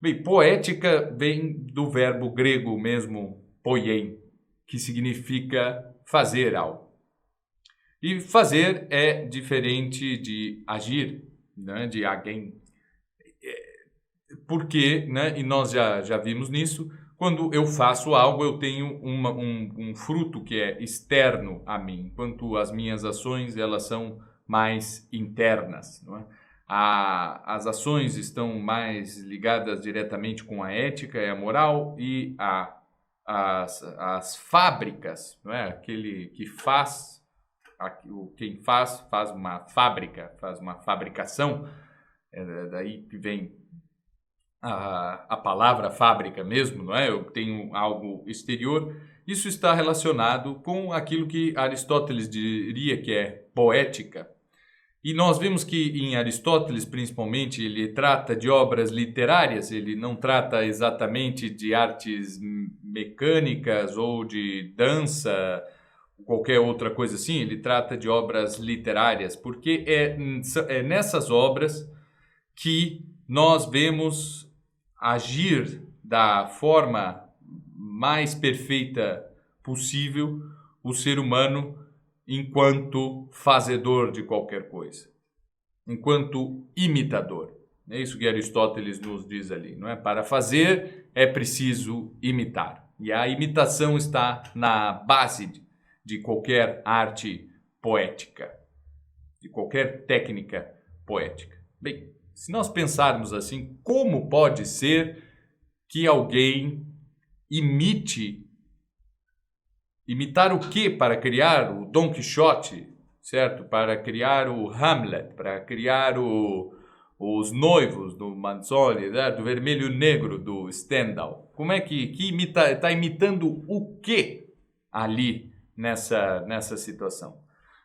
Bem, poética vem do verbo grego mesmo, poiein, que significa fazer algo. E fazer é diferente de agir, né, de alguém. Porque, né, e nós já vimos nisso, quando eu faço algo, eu tenho um fruto que é externo a mim, enquanto as minhas ações elas são mais internas. Não é? As ações estão mais ligadas diretamente com a ética e a moral, e as fábricas, não é? Aquele que faz, quem faz uma fábrica, faz uma fabricação, daí que vem a palavra fábrica mesmo, não é? Eu tenho algo exterior. Isso está relacionado com aquilo que Aristóteles diria que é poética. E nós vemos que em Aristóteles, principalmente, ele trata de obras literárias, ele não trata exatamente de artes mecânicas ou de dança, qualquer outra coisa assim, ele trata de obras literárias, porque é nessas obras que nós vemos agir da forma mais perfeita possível o ser humano enquanto fazedor de qualquer coisa, enquanto imitador. É isso que Aristóteles nos diz ali, não é? Para fazer é preciso imitar. E a imitação está na base de qualquer arte poética, de qualquer técnica poética. Bem, se nós pensarmos assim, como pode ser que alguém imitar o que para criar o Dom Quixote, certo? Para criar o Hamlet, para criar os noivos do Manzoni, né? Do Vermelho e Negro do Stendhal. Como é que está imitando o que ali nessa situação?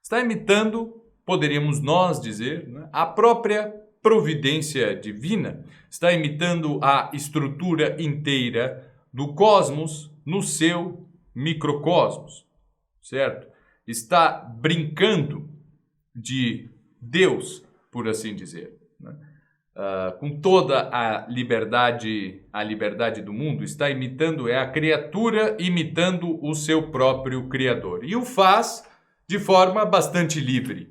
Está imitando, poderíamos nós dizer, né? A própria providência divina, está imitando a estrutura inteira do cosmos no seu microcosmos, certo? Está brincando de Deus, por assim dizer, né? Com toda a liberdade do mundo, está imitando, a criatura imitando o seu próprio Criador. E o faz de forma bastante livre.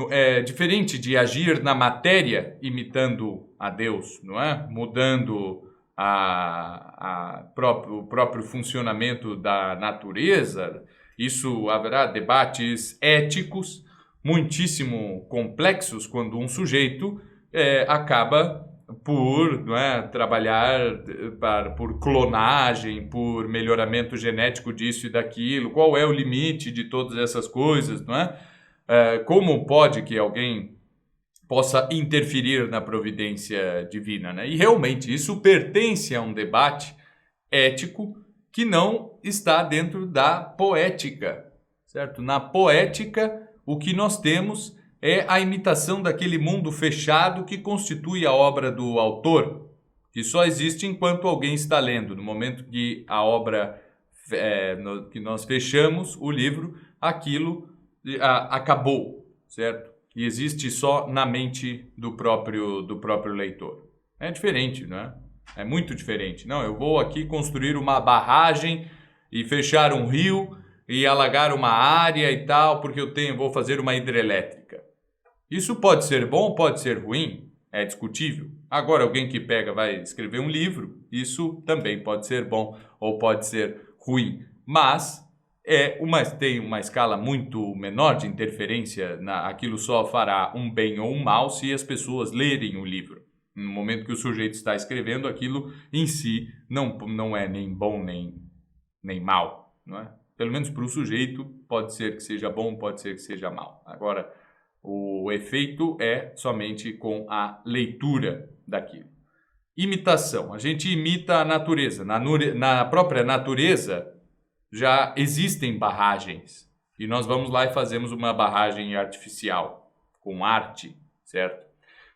É diferente de agir na matéria imitando a Deus, não é? Mudando o próprio funcionamento da natureza. Isso haverá debates éticos muitíssimo complexos quando um sujeito acaba por, não é, trabalhar por clonagem, por melhoramento genético disso e daquilo. Qual é o limite de todas essas coisas, não é? Como pode que alguém possa interferir na providência divina, né? E realmente isso pertence a um debate ético que não está dentro da poética, certo? Na poética, o que nós temos é a imitação daquele mundo fechado que constitui a obra do autor, que só existe enquanto alguém está lendo. No momento que a obra, que nós fechamos o livro, aquilo acabou, certo? E existe só na mente do próprio leitor. É diferente, não é? É muito diferente. Não, eu vou aqui construir uma barragem e fechar um rio e alagar uma área e tal, porque vou fazer uma hidrelétrica. Isso pode ser bom, pode ser ruim, é discutível. Agora, alguém que vai escrever um livro, isso também pode ser bom ou pode ser ruim. Mas tem uma escala muito menor de interferência, aquilo só fará um bem ou um mal se as pessoas lerem o livro. No momento que o sujeito está escrevendo, aquilo em si não é nem bom nem mal, não é? Pelo menos para o sujeito pode ser que seja bom, pode ser que seja mal. Agora, o efeito é somente com a leitura daquilo. Imitação. A gente imita a natureza. Na própria natureza já existem barragens. E nós vamos lá e fazemos uma barragem artificial, com arte, certo?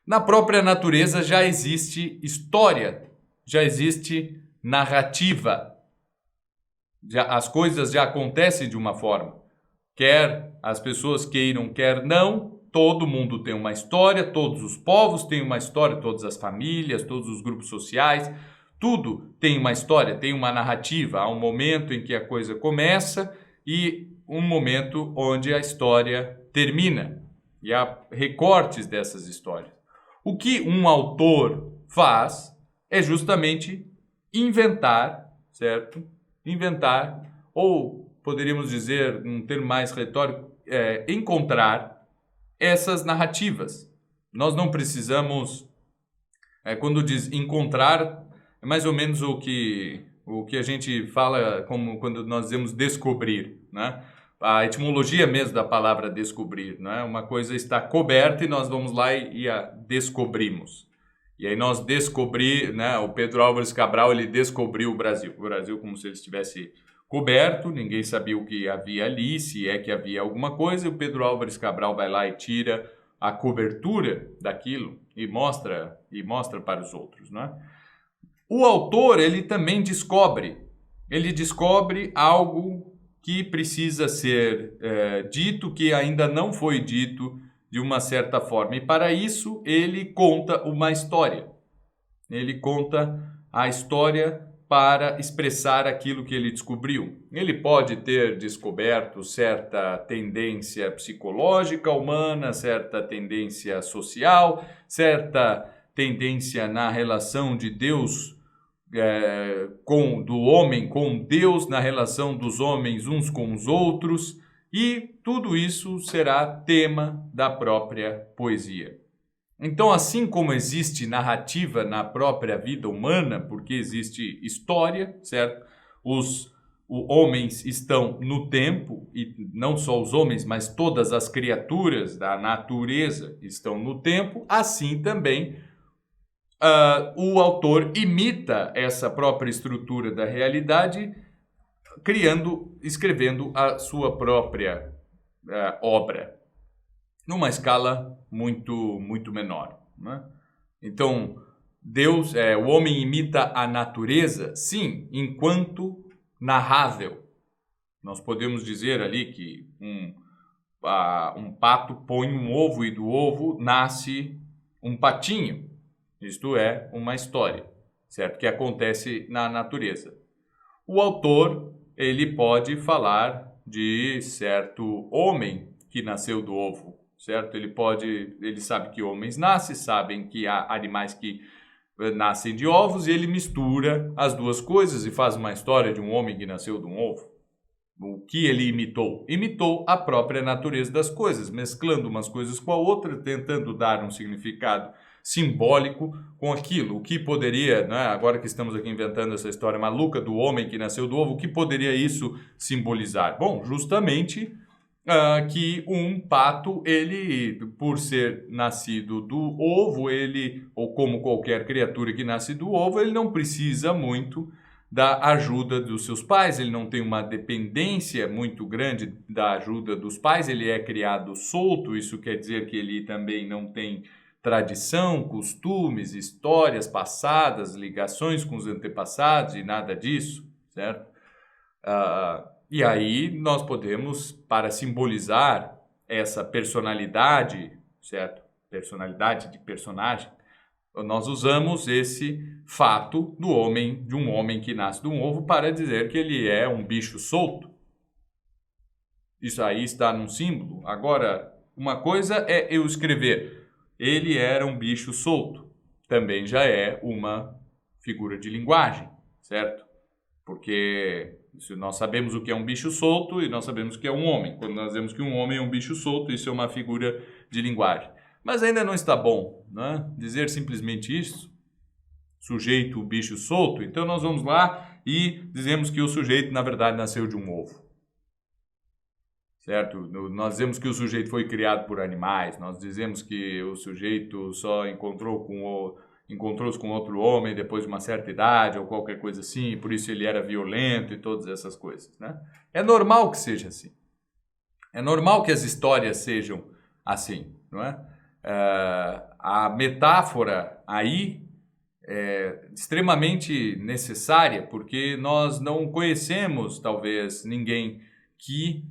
Na própria natureza já existe história, já existe narrativa. As coisas já acontecem de uma forma. Quer as pessoas queiram, quer não, todo mundo tem uma história, todos os povos têm uma história, todas as famílias, todos os grupos sociais, tudo tem uma história, tem uma narrativa. Há um momento em que a coisa começa e um momento onde a história termina. E há recortes dessas histórias. O que um autor faz é justamente inventar, certo? Inventar, ou poderíamos dizer, num termo mais retórico, encontrar essas narrativas. Nós não precisamos, quando diz encontrar, é mais ou menos o que a gente fala como quando nós dizemos descobrir, né? A etimologia mesmo da palavra descobrir, né? Uma coisa está coberta e nós vamos lá e a descobrimos. E aí nós né? O Pedro Álvares Cabral, ele descobriu o Brasil como se ele estivesse coberto, ninguém sabia o que havia ali, se é que havia alguma coisa, e o Pedro Álvares Cabral vai lá e tira a cobertura daquilo e mostra para os outros, né? O autor, ele também descobre algo que precisa ser dito, que ainda não foi dito de uma certa forma. E para isso, ele conta uma história. Ele conta a história para expressar aquilo que ele descobriu. Ele pode ter descoberto certa tendência psicológica humana, certa tendência social, certa tendência na relação de Deus do homem com Deus, na relação dos homens uns com os outros, e tudo isso será tema da própria poesia. Então, assim como existe narrativa na própria vida humana, porque existe história, certo? Os homens estão no tempo, e não só os homens, mas todas as criaturas da natureza estão no tempo, assim também o autor imita essa própria estrutura da realidade, escrevendo a sua própria obra, numa escala muito, muito menor, né? Então, o homem imita a natureza, sim, enquanto narrável. Nós podemos dizer ali que um pato põe um ovo e do ovo nasce um patinho. Isto é uma história, certo? Que acontece na natureza. O autor, ele pode falar de certo homem que nasceu do ovo, certo? Ele sabe que homens nascem, sabem que há animais que nascem de ovos, e ele mistura as duas coisas e faz uma história de um homem que nasceu de um ovo. O que ele imitou? Imitou a própria natureza das coisas, mesclando umas coisas com a outra, tentando dar um significado simbólico com aquilo. O que poderia, né, agora que estamos aqui inventando essa história maluca do homem que nasceu do ovo, o que poderia isso simbolizar? Bom, justamente que um pato, ele, por ser nascido do ovo, ou como qualquer criatura que nasce do ovo, ele não precisa muito da ajuda dos seus pais, ele não tem uma dependência muito grande da ajuda dos pais, ele é criado solto, isso quer dizer que ele também não tem tradição, costumes, histórias passadas, ligações com os antepassados e nada disso, certo? E aí nós podemos, para simbolizar essa personalidade, certo? Personalidade de personagem, nós usamos esse fato de um homem que nasce de um ovo, para dizer que ele é um bicho solto. Isso aí está num símbolo. Agora, uma coisa é eu escrever, ele era um bicho solto. Também já é uma figura de linguagem, certo? Porque nós sabemos o que é um bicho solto e nós sabemos o que é um homem. Quando nós dizemos que um homem é um bicho solto, isso é uma figura de linguagem. Mas ainda não está bom, né? Dizer simplesmente isso, sujeito, bicho solto. Então nós vamos lá e dizemos que o sujeito, na verdade, nasceu de um ovo. Certo? Nós dizemos que o sujeito foi criado por animais, nós dizemos que o sujeito só encontrou-se com outro homem depois de uma certa idade ou qualquer coisa assim, por isso ele era violento e todas essas coisas, né? É normal que seja assim. É normal que as histórias sejam assim, não é? A metáfora aí é extremamente necessária, porque nós não conhecemos, talvez, ninguém que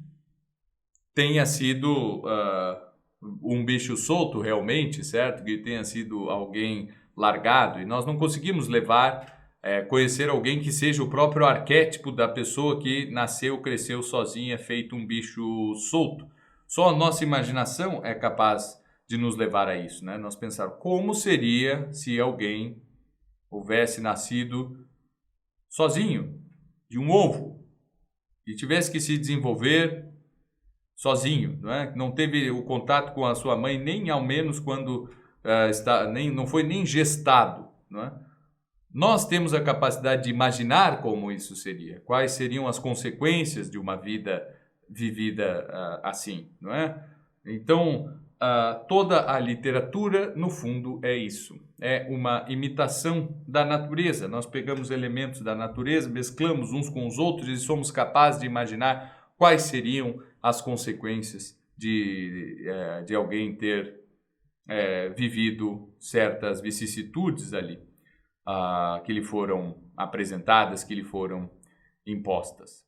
tenha sido um bicho solto realmente, certo? Que tenha sido alguém largado, e nós não conseguimos conhecer alguém que seja o próprio arquétipo da pessoa que nasceu, cresceu sozinha, feito um bicho solto. Só a nossa imaginação é capaz de nos levar a isso, né? Nós pensar como seria se alguém houvesse nascido sozinho, de um ovo, e tivesse que se desenvolver sozinho, não é? Não teve o contato com a sua mãe nem ao menos quando não foi nem gestado, não é? Nós temos a capacidade de imaginar como isso seria, quais seriam as consequências de uma vida vivida assim, não é? Então, toda a literatura, no fundo, é isso. É uma imitação da natureza. Nós pegamos elementos da natureza, mesclamos uns com os outros e somos capazes de imaginar quais seriam as consequências de alguém ter vivido certas vicissitudes ali, que lhe foram apresentadas, que lhe foram impostas.